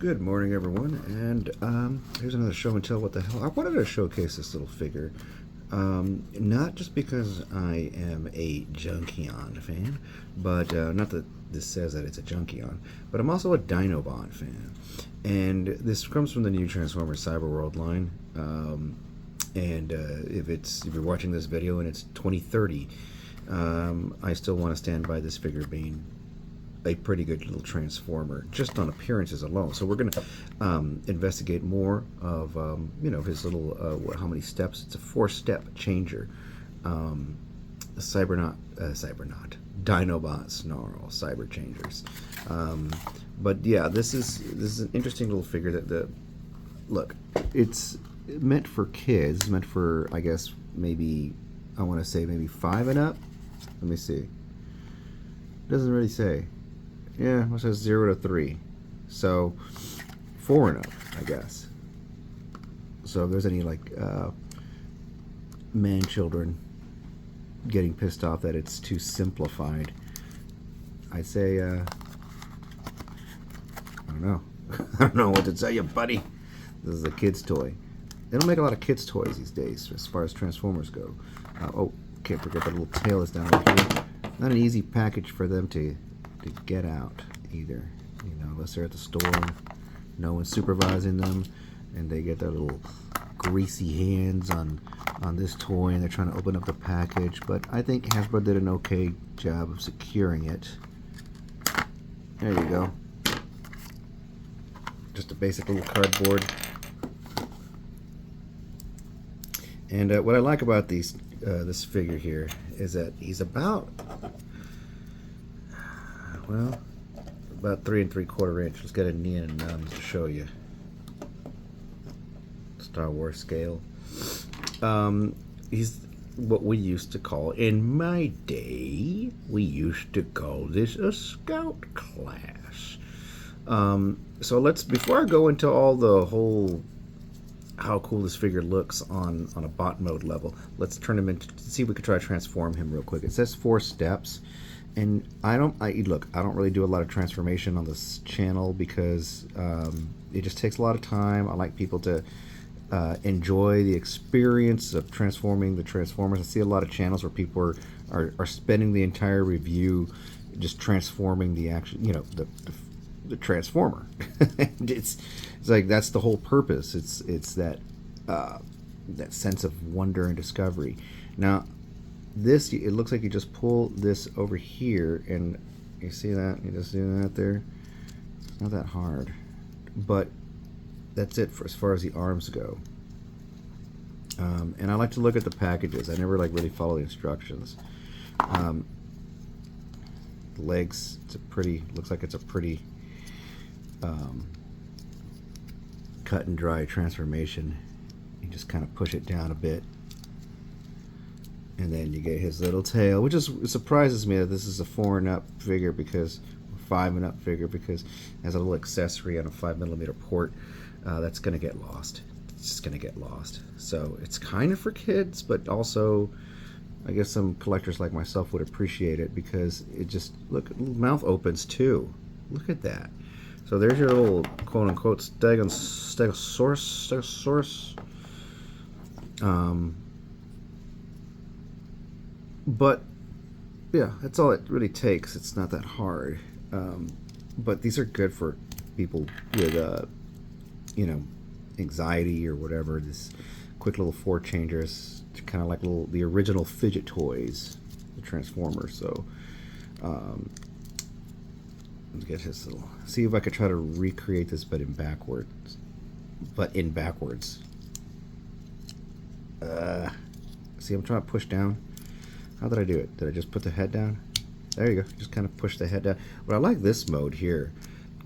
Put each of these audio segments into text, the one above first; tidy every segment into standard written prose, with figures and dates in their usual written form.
Good morning, everyone, and here's another show and tell. What the hell? I wanted to showcase this little figure, not just because I am a JUNKION fan, but not that this says that it's a JUNKION, but I'm also a Dinobot fan, and this comes from the new Transformers Cyberworld line. And if you're watching this video and it's 2030, I still want to stand by this figure being a pretty good little transformer just on appearances alone. So we're going to investigate more of his little how many steps. It's a 4-step changer. Dinobot Snarl cyber changers. But yeah, this is an interesting little figure that look, it's meant for kids, meant for, I guess, maybe, I want to say maybe 5 and up. Let me see. It doesn't really say. Yeah, it says 0 to 3. So 4 and up, I guess. So if there's any like man children getting pissed off that it's too simplified, I'd say I don't know. I don't know what to tell you, buddy. This is a kid's toy. They don't make a lot of kids' toys these days as far as Transformers go. Oh, can't forget that little tail is down over here. Not an easy package for them to get out either, unless they're at the store, no one's supervising them, and they get their little greasy hands on this toy and they're trying to open up the package. But I think Hasbro did an okay job of securing it. There you go. Just a basic little cardboard. And what I like about this figure here is that he's about 3 3/4 inch. Let's get a knee and numbs to show you. Star Wars scale. He's what we used to call, in my day, we used to call this a scout class. So let's, before I go into all the whole how cool this figure looks on a bot mode level, let's turn him into, see if we could try to transform him real quick. It says 4 steps. And I don't really do a lot of transformation on this channel because it just takes a lot of time. I like people to enjoy the experience of transforming the Transformers. I see a lot of channels where people are spending the entire review just transforming the action, the Transformer. it's like that's the whole purpose. It's that that sense of wonder and discovery. Now, this, it looks like you just pull this over here and you see that, you just do that there. It's not that hard, but that's it for as far as the arms go. And I like to look at the packages. I never like really follow the instructions. The legs, looks like it's a pretty cut and dry transformation. You just kind of push it down a bit. And then you get his little tail, which it surprises me that this is a 4 and up figure, because 5 and up figure, because it has a little accessory on a 5mm port that's going to get lost. It's just going to get lost. So it's kind of for kids, but also I guess some collectors like myself would appreciate it, because it just, look, little mouth opens too. Look at that. So there's your little quote-unquote Stegosaurus. But yeah, that's all it really takes. It's not that hard. But these are good for people with anxiety or whatever. This quick little 4 changers, kind of like the original fidget toys, the Transformers. So let's get his little, see if I could try to recreate this, but in backwards. See, I'm trying to push down. How did I do it? Did I just put the head down? There you go. Just kind of push the head down. But I like this mode here.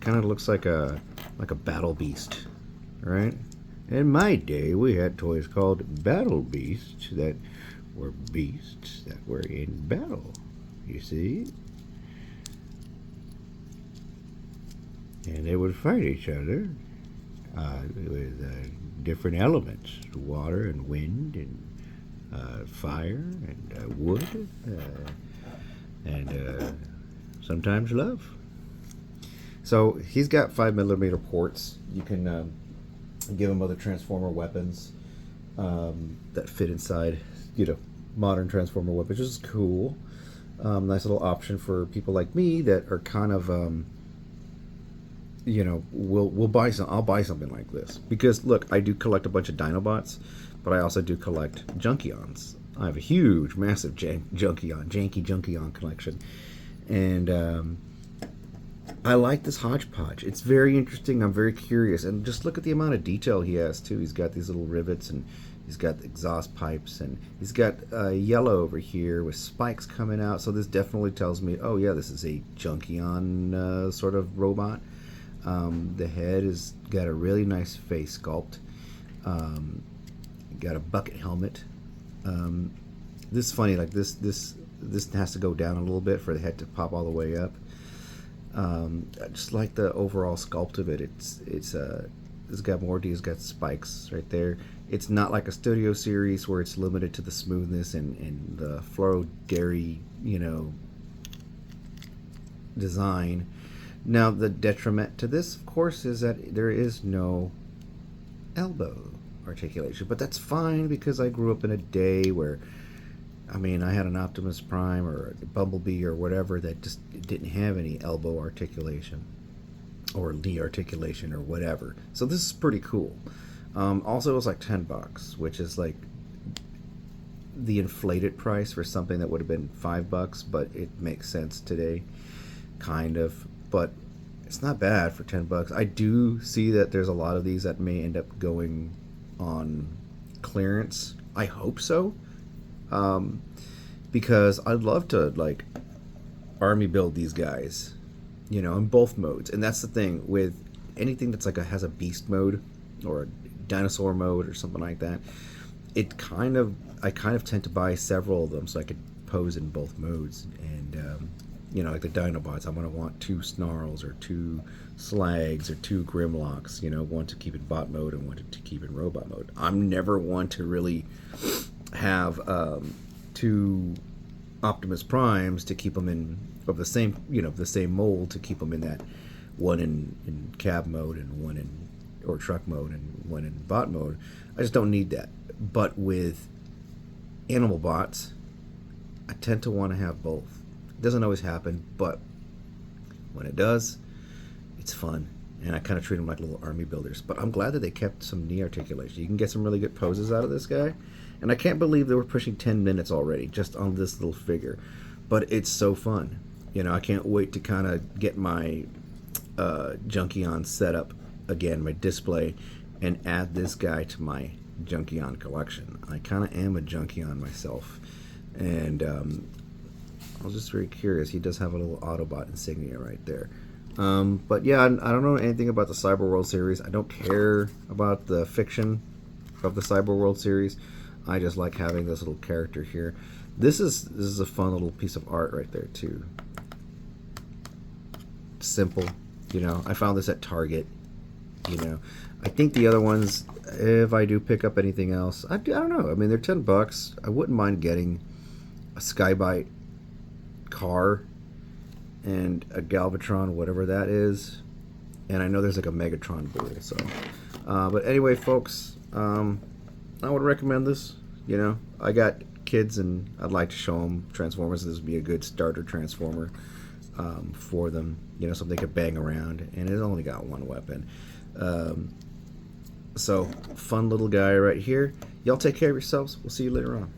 Kind of looks like a battle beast, right? In my day, we had toys called battle beasts that were in battle. You see? And they would fight each other with different elements: water and wind and fire and wood and sometimes love. So So he's got 5mm ports. You can give him other Transformer weapons that fit inside, modern Transformer weapons, which is cool. Nice little option for people like me that are kind of, we'll buy some. I'll buy something like this because look, I do collect a bunch of Dinobots, but I also do collect Junkions. I have a huge, massive Junkion collection, and I like this hodgepodge. It's very interesting. I'm very curious, and just look at the amount of detail he has too. He's got these little rivets, and he's got exhaust pipes, and he's got yellow over here with spikes coming out. So this definitely tells me, oh yeah, this is a Junkion sort of robot. The head has got a really nice face sculpt. Got a bucket helmet. This is funny. Like this has to go down a little bit for the head to pop all the way up. I just like the overall sculpt of it. It's got more details. It's got spikes right there. It's not like a studio series where it's limited to the smoothness and the floral dairy, design. Now the detriment to this, of course, is that there is no elbow articulation, but that's fine because I grew up in a day where, I had an Optimus Prime or a Bumblebee or whatever that just didn't have any elbow articulation or knee articulation or whatever. So this is pretty cool. Also, it was like $10, which is like the inflated price for something that would have been $5, but it makes sense today, kind of. But it's not bad for $10. I do see that there's a lot of these that may end up going on clearance. I hope so. Because I'd love to army build these guys, in both modes. And that's the thing with anything that's has a beast mode or a dinosaur mode or something like that. I kind of tend to buy several of them so I could pose in both modes. And like the Dinobots, I'm gonna want 2 Snarls or 2 Slags or 2 Grimlocks. One to keep in bot mode and one to keep in robot mode. I'm never one to really have 2 Optimus Primes to keep them in of the same mold, to keep them in that one in cab mode and one in truck mode and one in bot mode. I just don't need that. But with animal bots, I tend to want to have both. It doesn't always happen, but when it does, it's fun. And I kind of treat them like little army builders. But I'm glad that they kept some knee articulation. You can get some really good poses out of this guy. And I can't believe they were pushing 10 minutes already just on this little figure. But it's so fun. I can't wait to kind of get my Junkion set up again, my display, and add this guy to my Junkion collection. I kind of am a Junkion myself. And I was just very curious. He does have a little Autobot insignia right there. But yeah, I don't know anything about the Cyberworld series. I don't care about the fiction of the Cyberworld series. I just like having this little character here. This is a fun little piece of art right there too. Simple, I found this at Target. I think the other ones, if I do pick up anything else, I don't know. They're $10. I wouldn't mind getting a Skybite car and a Galvatron, whatever that is. And I know there's like a Megatron bull. So, but anyway, folks, I would recommend this. I got kids and I'd like to show them Transformers. This would be a good starter Transformer for them. Something they could bang around. And it's only got one weapon. So, fun little guy right here. Y'all take care of yourselves. We'll see you later on.